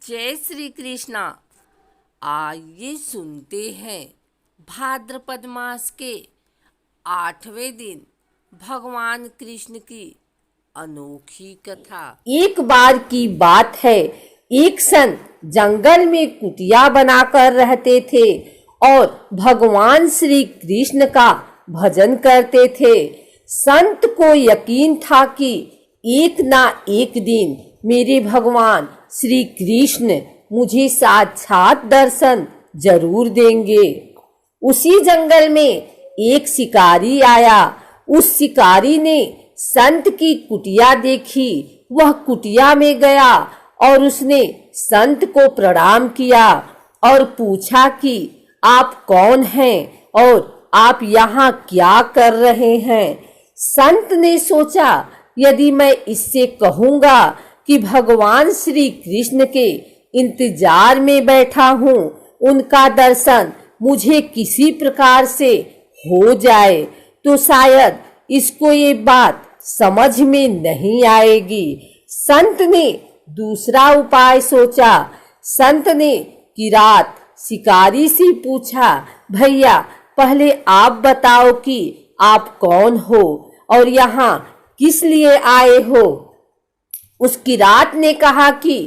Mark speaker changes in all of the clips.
Speaker 1: जय श्री कृष्णा। आइए सुनते हैं भाद्रपद मास के 8वें दिन भगवान कृष्ण की अनोखी कथा।
Speaker 2: एक बार की बात है, एक संत जंगल में कुटिया बनाकर रहते थे और भगवान श्री कृष्ण का भजन करते थे। संत को यकीन था कि एक ना एक दिन मेरे भगवान श्री कृष्ण मुझे साक्षात दर्शन जरूर देंगे। उसी जंगल में एक शिकारी आया। उस शिकारी ने संत की कुटिया देखी। वह कुटिया में गया और उसने संत को प्रणाम किया और पूछा कि आप कौन हैं और आप यहाँ क्या कर रहे हैं। संत ने सोचा, यदि मैं इससे कहूँगा कि भगवान श्री कृष्ण के इंतजार में बैठा हूँ, उनका दर्शन मुझे किसी प्रकार से हो जाए, तो शायद इसको ये बात समझ में नहीं आएगी। संत ने दूसरा उपाय सोचा। संत ने किरात शिकारी से पूछा, भैया पहले आप बताओ कि आप कौन हो और यहाँ किस लिए आए हो। उस किरात ने कहा कि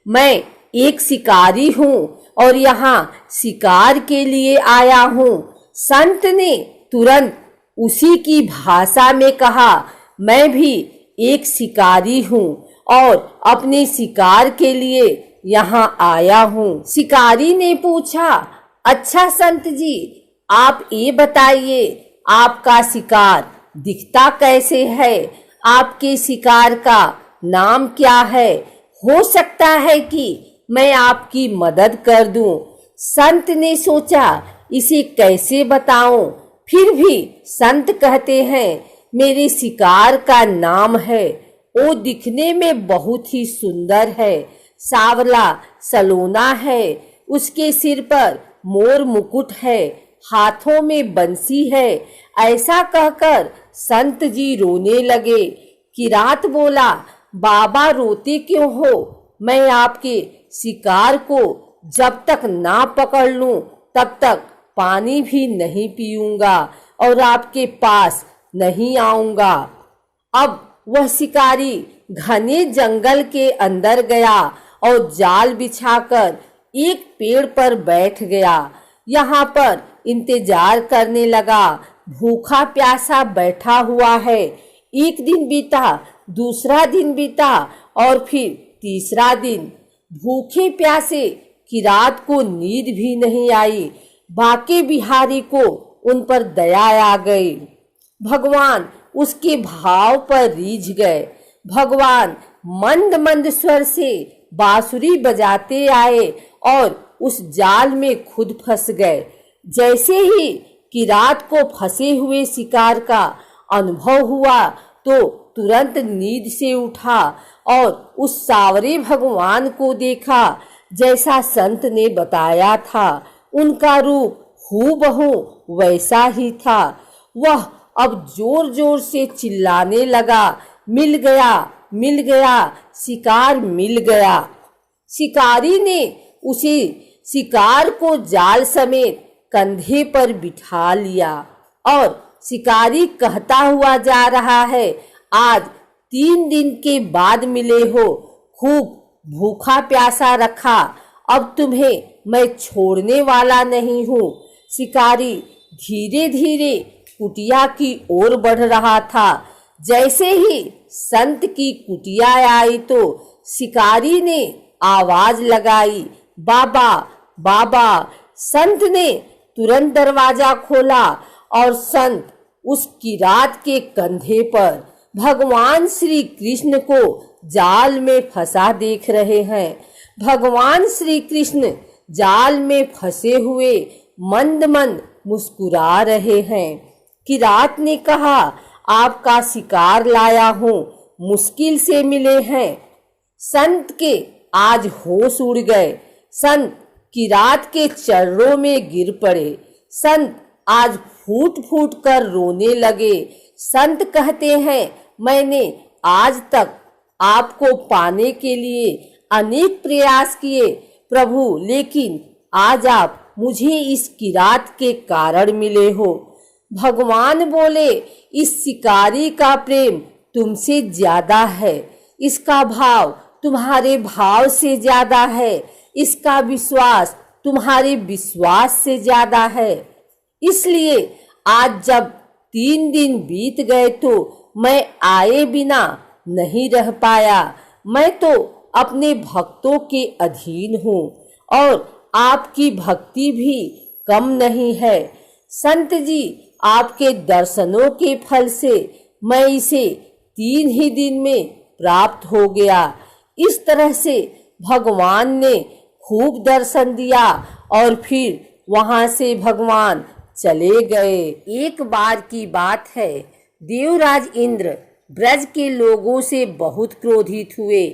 Speaker 2: मैं एक शिकारी हूँ और यहाँ शिकार के लिए आया हूँ। संत ने तुरंत उसी की भाषा में कहा, मैं भी एक शिकारी हूँ और अपने शिकार के लिए यहाँ आया हूँ। शिकारी ने पूछा, अच्छा संत जी, आप ये बताइए, आपका शिकार दिखता कैसे है, आपके शिकार का नाम क्या है, हो सकता है कि मैं आपकी मदद कर दूं। संत ने सोचा, इसे कैसे बताऊं। फिर भी संत कहते हैं, मेरे शिकार का नाम है, वो दिखने में बहुत ही सुंदर है, सांवला सलोना है, उसके सिर पर मोर मुकुट है, हाथों में बंसी है। ऐसा कहकर संत जी रोने लगे। किरात बोला, बाबा रोते क्यों हो, मैं आपके शिकार को जब तक ना पकड़ लूं तब तक पानी भी नहीं पीऊंगा और आपके पास नहीं आऊंगा। अब वह शिकारी घने जंगल के अंदर गया और जाल बिछाकर एक पेड़ पर बैठ गया। यहाँ पर इंतजार करने लगा। भूखा प्यासा बैठा हुआ है। एक दिन बीता, दूसरा दिन बीता और फिर तीसरा दिन। भूखे प्यासे किरात को नींद भी नहीं आई। बाके बिहारी को उन पर दया आ गई। भगवान उसके भाव पर रीझ गए। भगवान मंद मंद स्वर से बांसुरी बजाते आए और उस जाल में खुद फंस गए। जैसे ही किरात को फंसे हुए शिकार का अनुभव हुआ तो तुरंत नींद से उठा और उस सावरे भगवान को देखा जैसा संत ने बताया था। उनका रूप हूबहू वैसा ही था। वह अब जोर जोर से चिल्लाने लगा, मिल गया, मिल गया, शिकार मिल गया। शिकारी ने उसे शिकार को जाल समेत कंधे पर बिठा लिया और शिकारी कहता हुआ जा रहा है, आज 3 दिन के बाद मिले हो, खूब भूखा प्यासा रखा, अब तुम्हें मैं छोड़ने वाला नहीं हूँ। शिकारी धीरे धीरे कुटिया की ओर बढ़ रहा था। जैसे ही संत की कुटिया आई तो शिकारी ने आवाज लगाई, बाबा बाबा। संत ने तुरंत दरवाजा खोला और संत उस किरात के कंधे पर भगवान श्री कृष्ण को जाल में फंसा देख रहे हैं। भगवान श्री कृष्ण जाल में फंसे हुए मंद मंद मुस्कुरा रहे हैं। किरात ने कहा, आपका शिकार लाया हूँ, मुश्किल से मिले हैं। संत के आज होश उड़ गए। संत किरात के चरणों में गिर पड़े। संत आज फूट फूट कर रोने लगे। संत कहते हैं, मैंने आज तक आपको पाने के लिए अनेक प्रयास किए प्रभु, लेकिन आज आप मुझे इस किरात के कारण मिले हो। भगवान बोले, इस शिकारी का प्रेम तुमसे ज्यादा है, इसका भाव तुम्हारे भाव से ज्यादा है, इसका विश्वास तुम्हारे विश्वास से ज्यादा है। इसलिए आज जब 3 दिन बीत गए तो मैं आए बिना नहीं रह पाया। मैं तो अपने भक्तों के अधीन हूँ और आपकी भक्ति भी कम नहीं है। संत जी, आपके दर्शनों के फल से मैं इसे 3 ही दिन में प्राप्त हो गया। इस तरह से भगवान ने खूब दर्शन दिया और फिर वहां से भगवान चले गए। एक बार की बात है, देवराज इंद्र ब्रज के लोगों से बहुत क्रोधित हुए,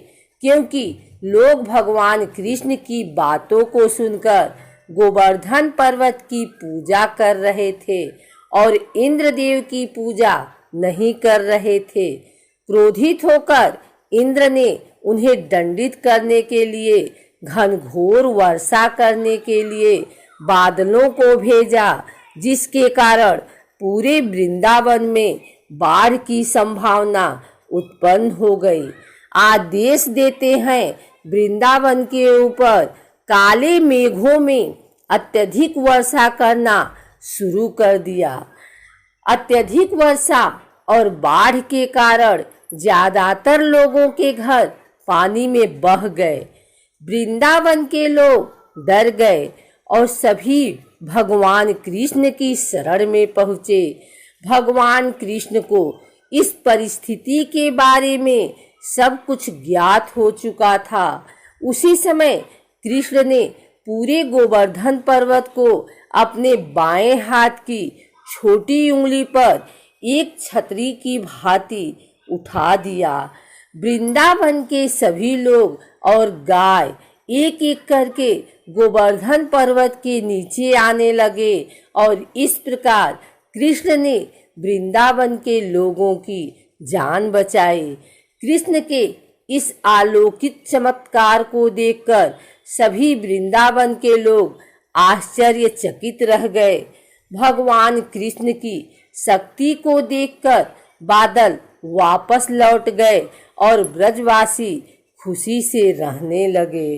Speaker 2: क्योंकि लोग भगवान कृष्ण की बातों को सुनकर गोवर्धन पर्वत की पूजा कर रहे थे और इंद्रदेव की पूजा नहीं कर रहे थे। क्रोधित होकर इंद्र ने उन्हें दंडित करने के लिए घनघोर वर्षा करने के लिए बादलों को भेजा, जिसके कारण पूरे वृंदावन में बाढ़ की संभावना उत्पन्न हो गई। आदेश देते हैं, वृंदावन के ऊपर काले मेघों में अत्यधिक वर्षा करना शुरू कर दिया। अत्यधिक वर्षा और बाढ़ के कारण ज्यादातर लोगों के घर पानी में बह गए। वृंदावन के लोग डर गए और सभी भगवान कृष्ण की शरण में पहुँचे। भगवान कृष्ण को इस परिस्थिति के बारे में सब कुछ ज्ञात हो चुका था। उसी समय कृष्ण ने पूरे गोवर्धन पर्वत को अपने बाएं हाथ की छोटी उंगली पर एक छतरी की भांति उठा दिया। वृंदावन के सभी लोग और गाय एक एक करके गोवर्धन पर्वत के नीचे आने लगे और इस प्रकार कृष्ण ने वृंदावन के लोगों की जान बचाई। कृष्ण के इस अलौकिक चमत्कार को देखकर सभी वृंदावन के लोग आश्चर्यचकित रह गए। भगवान कृष्ण की शक्ति को देखकर बादल वापस लौट गए और ब्रजवासी खुशी से रहने लगे।